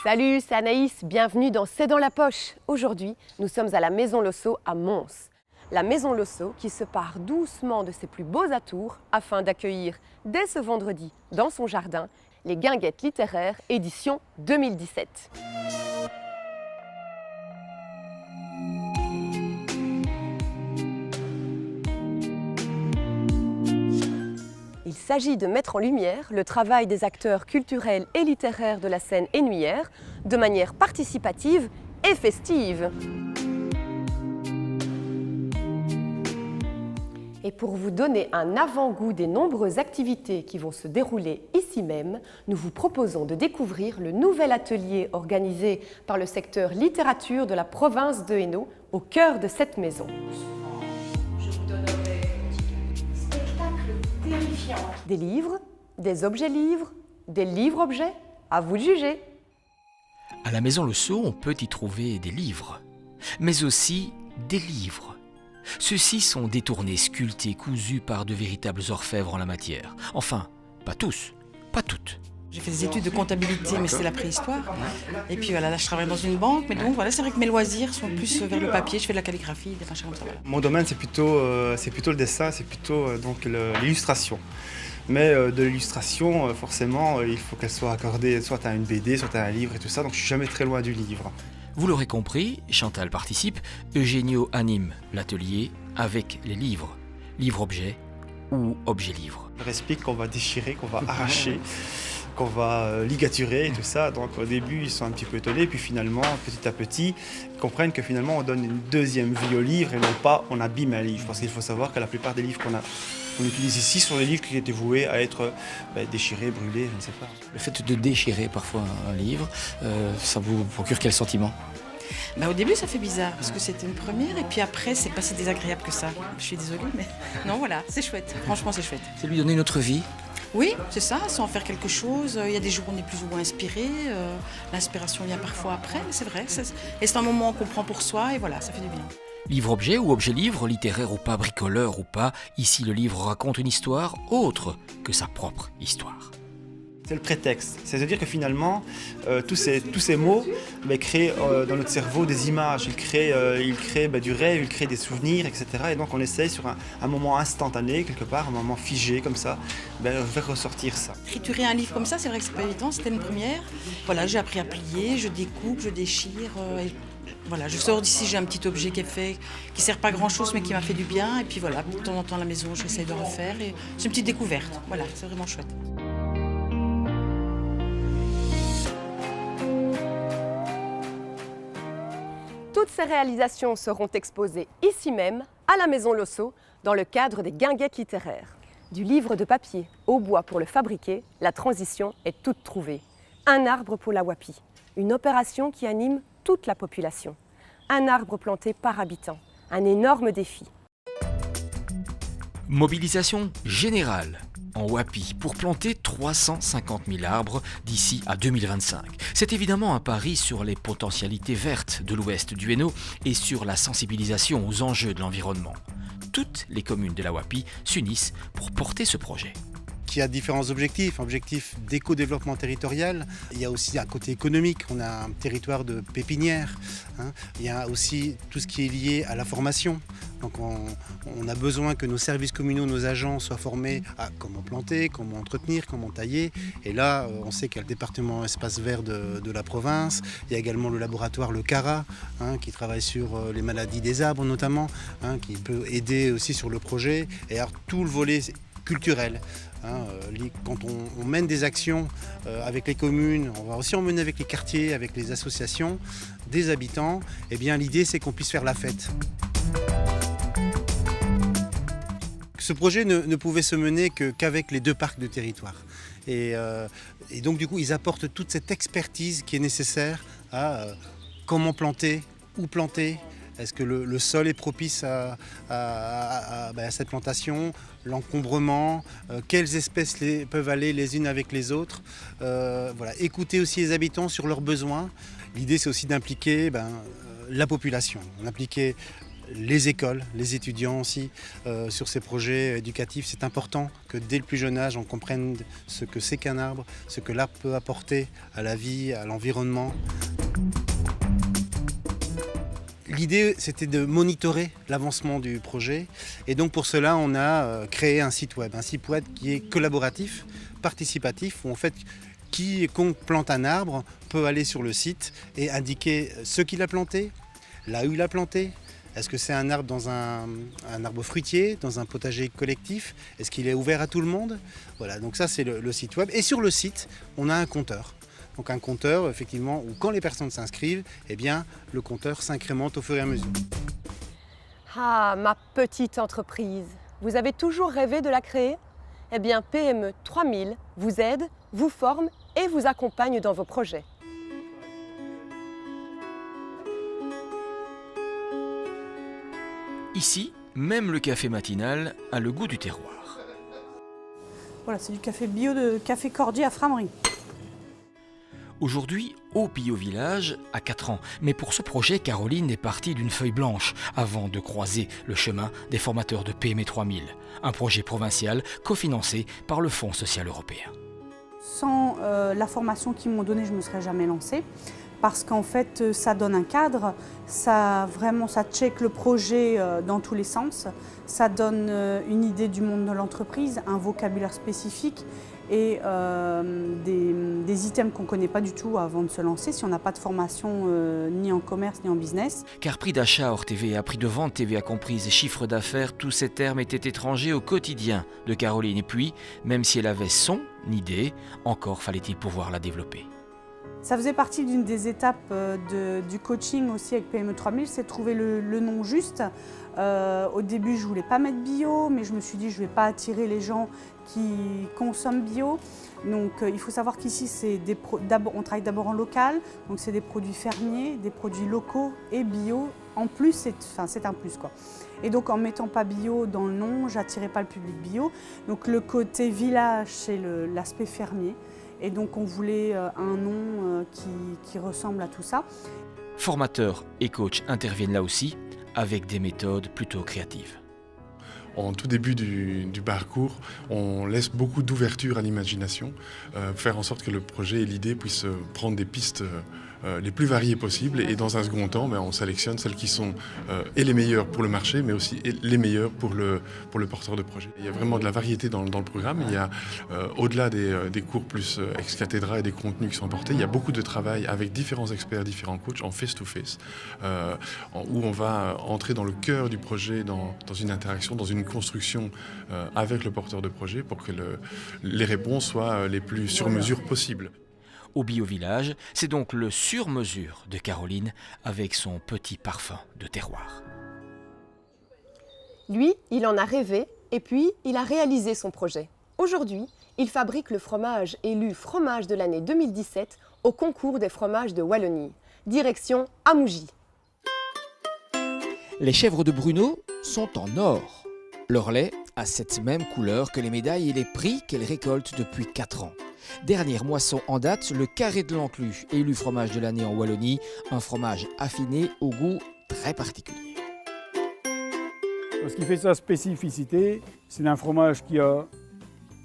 Salut, c'est Anaïs, bienvenue dans C'est dans la poche. Aujourd'hui, nous sommes à la Maison Losso à Mons. La Maison Losso qui se pare doucement de ses plus beaux atours afin d'accueillir dès ce vendredi dans son jardin les Guinguettes littéraires édition 2017. Il s'agit de mettre en lumière le travail des acteurs culturels et littéraires de la scène hainuyère de manière participative et festive. Et pour vous donner un avant-goût des nombreuses activités qui vont se dérouler ici même, nous vous proposons de découvrir le nouvel atelier organisé par le secteur littérature de la province de Hainaut au cœur de cette maison. Je vous donnerai un spectacle terrifiant. Des livres, des objets-livres, des livres-objets, à vous de juger. À la Maison Losso, on peut y trouver des livres, mais aussi des livres. Ceux-ci sont détournés, sculptés, cousus par de véritables orfèvres en la matière. Enfin, pas tous, pas toutes. J'ai fait des études de comptabilité, mais c'était la préhistoire. Et puis voilà, là je travaille dans une banque, mais donc voilà, c'est vrai que mes loisirs sont plus vers le papier, je fais de la calligraphie, des machins comme ça. Voilà. Mon domaine c'est plutôt le dessin, c'est plutôt donc l'illustration. Mais de l'illustration, forcément, il faut qu'elle soit accordée soit à une BD, soit à un livre et tout ça, donc je suis jamais très loin du livre. Vous l'aurez compris, Chantal participe, Eugenio anime l'atelier avec les livres, livres-objets ou objets-livres. Je leur explique qu'on va déchirer, qu'on va arracher, qu'on va ligaturer et tout ça. Donc au début, ils sont un petit peu étonnés, puis finalement, petit à petit, ils comprennent que finalement, on donne une deuxième vie au livre et non pas on abîme un livre. Parce qu'il faut savoir que la plupart des livres qu'on utilise ici sont des livres qui étaient voués à être déchirés, brûlés, je ne sais pas. Le fait de déchirer parfois un livre, ça vous procure quel sentiment ? Au début ça fait bizarre, parce que c'était une première, et puis après c'est pas si désagréable que ça. Je suis désolée, mais non voilà, c'est chouette, franchement c'est chouette. C'est lui donner une autre vie ? Oui, c'est ça, c'est en faire quelque chose. Il y a des jours où on est plus ou moins inspiré, l'inspiration vient parfois après, mais c'est vrai. Et c'est un moment qu'on prend pour soi, et voilà, ça fait du bien. Livre-objet ou objet-livre, littéraire ou pas, bricoleur ou pas, ici le livre raconte une histoire autre que sa propre histoire. C'est le prétexte, c'est-à-dire que finalement, tous ces mots créent dans notre cerveau des images, ils créent du rêve, ils créent des souvenirs, etc. Et donc on essaye sur un moment instantané, quelque part, un moment figé comme ça, faire ressortir ça. Triturer un livre comme ça, c'est vrai que c'est pas évident, c'était une première. Voilà, j'ai appris à plier, je découpe, je déchire. Voilà, je sors d'ici, j'ai un petit objet qui est fait, qui sert pas à grand chose mais qui m'a fait du bien. Et puis voilà, de temps en temps à la maison, j'essaye de refaire. Et c'est une petite découverte, voilà, c'est vraiment chouette. Toutes ces réalisations seront exposées ici même, à la Maison Losso, dans le cadre des Guinguettes littéraires. Du livre de papier au bois pour le fabriquer, la transition est toute trouvée. Un arbre pour la Wapi, une opération qui anime toute la population. Un arbre planté par habitant, un énorme défi. Mobilisation générale en Wapi pour planter 350 000 arbres d'ici à 2025. C'est évidemment un pari sur les potentialités vertes de l'ouest du Hainaut et sur la sensibilisation aux enjeux de l'environnement. Toutes les communes de la Wapi s'unissent pour porter ce projet. Qui a différents objectifs, objectif d'éco-développement territorial. Il y a aussi un côté économique, on a un territoire de pépinière. Il y a aussi tout ce qui est lié à la formation. Donc on a besoin que nos services communaux, nos agents soient formés à comment planter, comment entretenir, comment tailler. Et là, on sait qu'il y a le département espace vert de la province. Il y a également le laboratoire Le Cara, qui travaille sur les maladies des arbres notamment, qui peut aider aussi sur le projet. Et alors tout le volet culturel. Quand on mène des actions avec les communes, on va aussi en mener avec les quartiers, avec les associations, des habitants, eh bien l'idée c'est qu'on puisse faire la fête. Ce projet ne pouvait se mener qu'avec les deux parcs de territoire. Et donc du coup ils apportent toute cette expertise qui est nécessaire à comment planter, où planter. Est-ce que le sol est propice à cette plantation, l'encombrement, quelles espèces peuvent aller les unes avec les autres. Voilà. Écouter aussi les habitants sur leurs besoins. L'idée c'est aussi d'impliquer la population, d'impliquer les écoles, les étudiants aussi, sur ces projets éducatifs. C'est important que dès le plus jeune âge, on comprenne ce que c'est qu'un arbre, ce que l'arbre peut apporter à la vie, à l'environnement. L'idée, c'était de monitorer l'avancement du projet. Et donc pour cela, on a créé un site web qui est collaboratif, participatif, où en fait, quiconque plante un arbre peut aller sur le site et indiquer ce qu'il a planté, là où il a planté. Est-ce que c'est un arbre dans un arbre fruitier, dans un potager collectif? Est-ce qu'il est ouvert à tout le monde? Voilà, donc ça c'est le site web. Et sur le site, on a un compteur. Donc un compteur, effectivement, où quand les personnes s'inscrivent, eh bien, le compteur s'incrémente au fur et à mesure. Ah, ma petite entreprise, vous avez toujours rêvé de la créer? Eh bien, PME 3000 vous aide, vous forme et vous accompagne dans vos projets. Ici, même le café matinal a le goût du terroir. Voilà, c'est du café bio de Café Cordier à Frameries. Aujourd'hui, au Bio-Village a 4 ans. Mais pour ce projet, Caroline est partie d'une feuille blanche avant de croiser le chemin des formateurs de PME 3000. Un projet provincial cofinancé par le Fonds social européen. Sans la formation qu'ils m'ont donnée, je ne me serais jamais lancée. Parce qu'en fait, ça donne un cadre, ça check le projet dans tous les sens, ça donne une idée du monde de l'entreprise, un vocabulaire spécifique et des items qu'on ne connaît pas du tout avant de se lancer si on n'a pas de formation ni en commerce ni en business. Car prix d'achat hors TVA, prix de vente TVA comprise et chiffre d'affaires, tous ces termes étaient étrangers au quotidien de Caroline. Et puis, même si elle avait son idée, encore fallait-il pouvoir la développer. Ça faisait partie d'une des étapes du coaching aussi avec PME 3000, c'est de trouver le nom juste. Au début, je ne voulais pas mettre bio, mais je me suis dit je ne vais pas attirer les gens qui consomment bio. Donc il faut savoir qu'ici, on travaille d'abord en local, donc c'est des produits fermiers, des produits locaux et bio. En plus, c'est un plus, quoi. Et donc en ne mettant pas bio dans le nom, je n'attirais pas le public bio. Donc le côté village, c'est l'aspect fermier. Et donc on voulait un nom qui ressemble à tout ça. Formateurs et coachs interviennent là aussi avec des méthodes plutôt créatives. En tout début du parcours, on laisse beaucoup d'ouverture à l'imagination, faire en sorte que le projet et l'idée puissent prendre des pistes les plus variées possibles. Et dans un second temps, on sélectionne celles qui sont et les meilleures pour le marché, mais aussi les meilleures pour le porteur de projet. Il y a vraiment de la variété dans le programme. Il y a, au-delà des cours plus ex-cathédra et des contenus qui sont apportés, il y a beaucoup de travail avec différents experts, différents coachs en face-to-face, où on va entrer dans le cœur du projet, dans une interaction, dans une construction avec le porteur de projet pour que les réponses soient les plus sur mesure possibles. Au Bio-Village, c'est donc le sur-mesure de Caroline avec son petit parfum de terroir. Lui, il en a rêvé et puis il a réalisé son projet. Aujourd'hui, il fabrique le fromage élu fromage de l'année 2017 au concours des fromages de Wallonie. Direction Amougy. Les chèvres de Bruno sont en or. Leur lait a cette même couleur que les médailles et les prix qu'elles récoltent depuis 4 ans. Dernière moisson en date, le carré de l'Enclus, élu fromage de l'année en Wallonie, un fromage affiné au goût très particulier. Ce qui fait sa spécificité, c'est un fromage qui a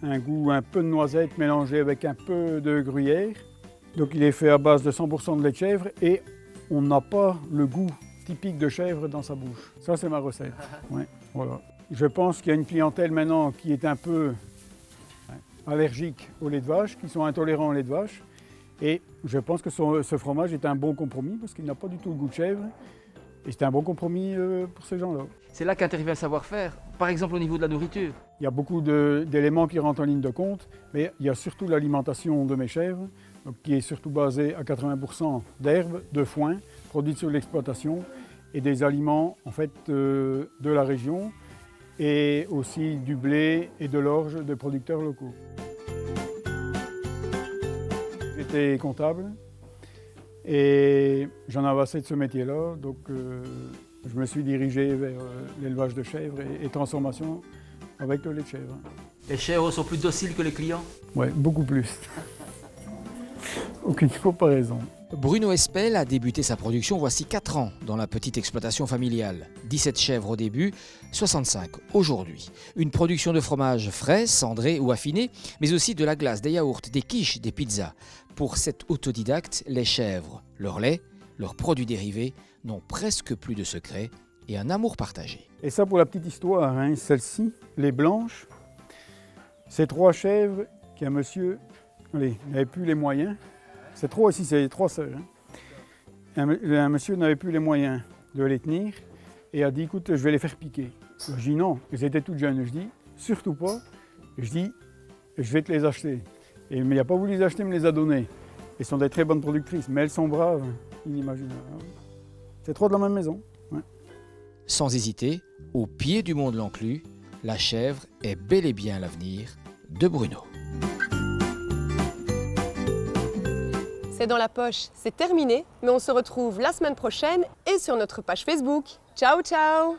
un goût un peu de noisette mélangé avec un peu de gruyère. Donc il est fait à base de 100% de lait de chèvre et on n'a pas le goût typique de chèvre dans sa bouche. Ça, c'est ma recette. Ouais, voilà. Je pense qu'il y a une clientèle maintenant qui est un peu allergiques au lait de vache, qui sont intolérants au lait de vache. Et je pense que ce fromage est un bon compromis parce qu'il n'a pas du tout le goût de chèvre. Et c'est un bon compromis pour ces gens-là. C'est là qu'intervient le savoir-faire, par exemple au niveau de la nourriture. Il y a beaucoup d'éléments qui rentrent en ligne de compte, mais il y a surtout l'alimentation de mes chèvres, donc, qui est surtout basée à 80% d'herbes, de foin, produites sur l'exploitation, et des aliments en fait, de la région, et aussi du blé et de l'orge de producteurs locaux. J'étais comptable et j'en avais assez de ce métier-là, donc je me suis dirigé vers l'élevage de chèvres et transformation avec le lait de chèvre. Les chèvres sont plus dociles que les clients? Oui, beaucoup plus. aucune comparaison. Bruno Espel a débuté sa production voici 4 ans dans la petite exploitation familiale. 17 chèvres au début, 65 aujourd'hui. Une production de fromage frais, cendré ou affiné, mais aussi de la glace, des yaourts, des quiches, des pizzas. Pour cet autodidacte, les chèvres, leur lait, leurs produits dérivés n'ont presque plus de secrets et un amour partagé. Et ça pour la petite histoire, hein, celle-ci, les blanches, c'est 3 chèvres qu'un monsieur n'avait plus les moyens. C'est 3 ici, c'est 3 seuls. Hein. Un monsieur n'avait plus les moyens de les tenir et a dit écoute, je vais les faire piquer. Je dis non, ils étaient toutes jeunes. Je dis surtout pas. Je dis je vais te les acheter. Mais il n'a pas voulu les acheter, il me les a donnés. Elles sont des très bonnes productrices, mais elles sont braves, inimaginables. C'est 3 de la même maison. Ouais. Sans hésiter, au pied du mont de l'Enclus, la chèvre est bel et bien l'avenir de Bruno. C'est dans la poche, c'est terminé, mais on se retrouve la semaine prochaine et sur notre page Facebook. Ciao, ciao!